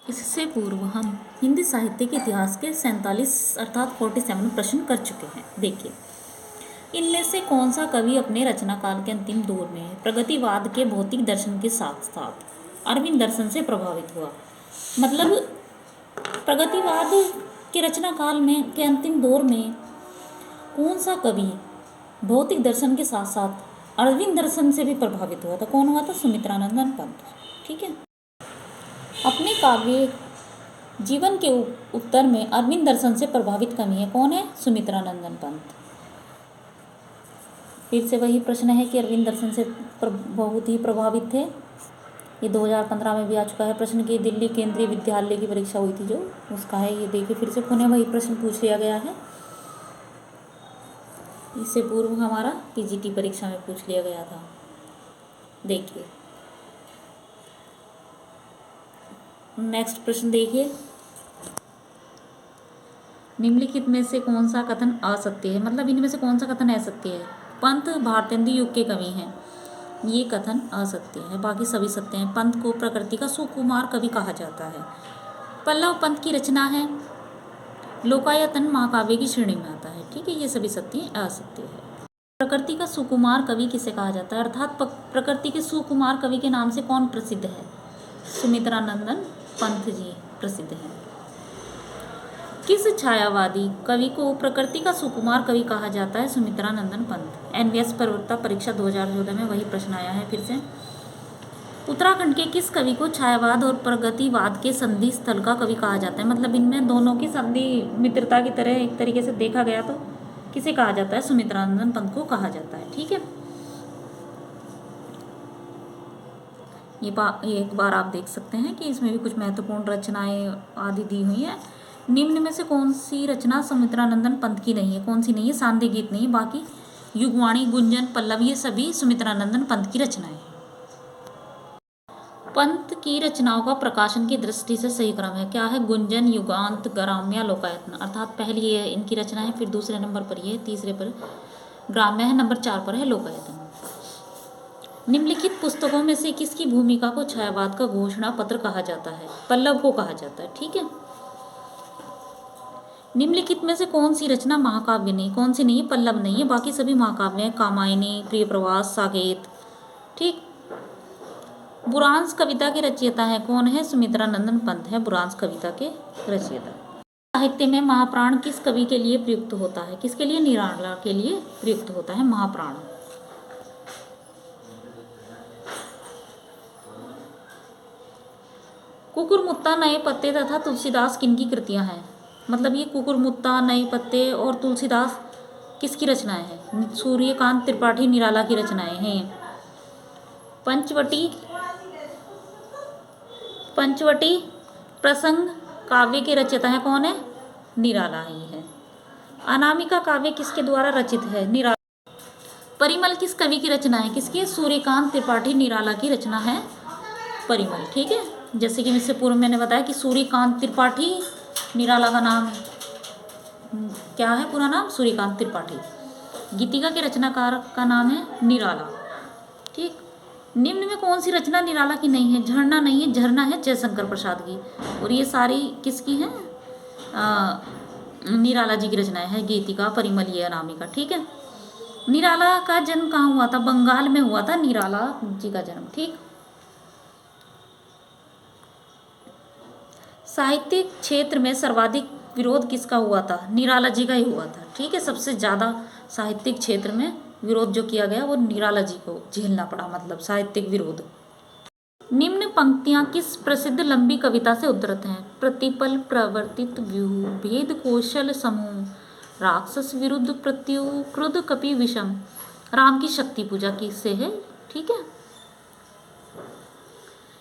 इससे पूर्व हम हिंदी साहित्य के इतिहास के 47 अर्थात 47 प्रश्न कर चुके हैं। देखिए, इनमें से कौन सा कवि अपने रचना काल के अंतिम दौर में प्रगतिवाद के भौतिक दर्शन के साथ साथ अरविंद दर्शन से प्रभावित हुआ? मतलब प्रगतिवाद के रचना काल में के अंतिम दौर में कौन सा कवि भौतिक दर्शन के साथ साथ अरविंद दर्शन से भी प्रभावित हुआ था? कौन हुआ था? सुमित्रानंदन पंत। ठीक है। अपने काव्य जीवन के उत्तर में अरविंद दर्शन से प्रभावित कवि है कौन है? सुमित्रानंदन पंत। फिर से वही प्रश्न है कि अरविंद दर्शन से बहुत ही प्रभावित थे। ये 2015 में भी आ चुका है प्रश्न की दिल्ली केंद्रीय विद्यालय की परीक्षा हुई थी जो उसका है। ये देखिए फिर से पुनः वही प्रश्न पूछ लिया गया है। इससे पूर्व हमारा टीजीटी परीक्षा में पूछ लिया गया था। देखिए नेक्स्ट प्रश्न देखिए, निम्नलिखित में से कौन सा कथन असत्य है? मतलब इनमें से कौन सा कथन असत्य है? पंत भारतेंदु युग के कवि हैं, ये कथन असत्य है, बाकी सभी सत्य हैं। पंत को प्रकृति का सुकुमार कवि कहा जाता है। पल्लव पंत की रचना है, लोकायतन महाकाव्य की श्रेणी में आता है। ठीक है, ये सभी सत्य हैं, असत्य है। प्रकृति का सुकुमार कवि किसे कहा जाता है? अर्थात प्रकृति के सुकुमार कवि के नाम से कौन प्रसिद्ध है? सुमित्रानंदन पंत जी प्रसिद्ध हैं। किस छायावादी कवि को प्रकृति का सुकुमार कवि कहा जाता है? सुमित्रानंदन पंत। एनवीएस प्रवक्ता परीक्षा 2014 में वही प्रश्न आया है फिर से। उत्तराखंड के किस कवि को छायावाद और प्रगतिवाद के संधि स्थल का कवि कहा जाता है? मतलब इनमें दोनों की संधि मित्रता की तरह एक तरीके से देखा गया तो किसे कहा जाता है? सुमित्रानंदन पंत को कहा जाता है। ठीक है, ये एक बार आप देख सकते हैं कि इसमें भी कुछ महत्वपूर्ण रचनाएं आदि दी हुई है। निम्न में से कौन सी रचना सुमित्रानंदन पंत की नहीं है? कौन सी नहीं है? सांध्य गीत नहीं, बाकी युगवाणी, गुंजन, पल्लव ये सभी सुमित्रानंदन पंत की रचनाएं हैं। पंत की रचनाओं का प्रकाशन की दृष्टि से सही क्रम है क्या है? गुंजन, युगांत, ग्राम्य, लोकायतन। अर्थात पहली ये इनकी रचना है, फिर दूसरे नंबर पर ये, तीसरे पर ग्राम्य है, नंबर 4 पर है लोकायतन। निम्नलिखित पुस्तकों में से किसकी भूमिका को छायावाद का घोषणा पत्र कहा जाता है? पल्लव को कहा जाता है। ठीक है। निम्नलिखित में से कौन सी रचना महाकाव्य नहीं? कौन सी नहीं है? पल्लव नहीं है, बाकी सभी महाकाव्य हैं। कामायनी, प्रिय प्रवास, साकेत। ठीक। बुरांस कविता के रचयिता है कौन है? सुमित्रानंदन पंत है बुरांस कविता के रचयिता। साहित्य में महाप्राण किस कवि के लिए प्रयुक्त होता है? किसके लिए? निराला के लिए प्रयुक्त होता है महाप्राण। कुकुरमुत्ता, नए पत्ते तथा तुलसीदास किनकी कृतियां हैं? मतलब ये कुकुरमुत्ता, नए पत्ते और तुलसीदास किसकी रचनाएं हैं? सूर्यकांत त्रिपाठी निराला की रचनाएं हैं। पंचवटी प्रसंग काव्य के रचयिता है कौन है? निराला ही है। अनामिका काव्य किसके द्वारा रचित है? निराला। परिमल किस कवि की रचना है? किसकी? सूर्यकांत त्रिपाठी निराला की रचना है परिमल। ठीक है, जैसे कि इससे पूर्व मैंने बताया कि सूर्यकांत त्रिपाठी निराला का नाम क्या है? पूरा नाम सूर्यकांत त्रिपाठी। गीतिका के रचनाकार का नाम है निराला। ठीक। निम्न में कौन सी रचना निराला की नहीं है? झरना नहीं है, झरना है जयशंकर प्रसाद की। और ये सारी किसकी है? निराला जी की रचनाएं है, गीतिका, परिमल, ये अनामिका। ठीक है। निराला का जन्म कहाँ हुआ था? बंगाल में हुआ था निराला जी का जन्म। ठीक। साहित्यिक क्षेत्र में सर्वाधिक विरोध किसका हुआ था? निराला जी का ही हुआ था। ठीक है, सबसे ज़्यादा साहित्यिक क्षेत्र में विरोध जो किया गया वो निराला जी को झेलना पड़ा, मतलब साहित्यिक विरोध। निम्न पंक्तियां किस प्रसिद्ध लंबी कविता से उद्धृत हैं? प्रतिपल प्रवर्तित व्यूह, भेद कौशल समूह, राक्षस विरुद्ध प्रत्यु, क्रुद्ध कपि विषम, राम की शक्ति पूजा किससे है? ठीक है,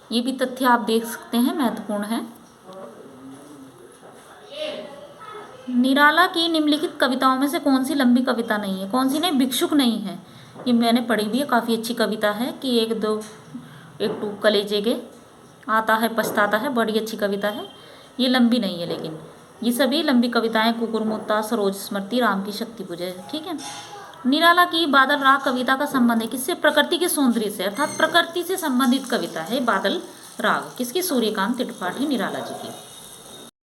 ये भी तथ्य आप देख सकते हैं, महत्वपूर्ण है। निराला की निम्नलिखित कविताओं में से कौन सी लंबी कविता नहीं है? कौन सी नहीं? भिक्षुक नहीं है, ये मैंने पढ़ी भी है, काफ़ी अच्छी कविता है कि एक टू कलेजे के आता है पछताता है, बड़ी अच्छी कविता है। ये लंबी नहीं है, लेकिन ये सभी लंबी कविताएं कुकुरमुत्ता, सरोज स्मृति, राम की शक्ति पूजा है। ठीक है। निराला की बादल राग कविता का संबंध है किससे? प्रकृति के सौंदर्य से, अर्थात प्रकृति से संबंधित कविता है बादल राग किसकी? सूर्यकांत त्रिपाठी निराला जी की।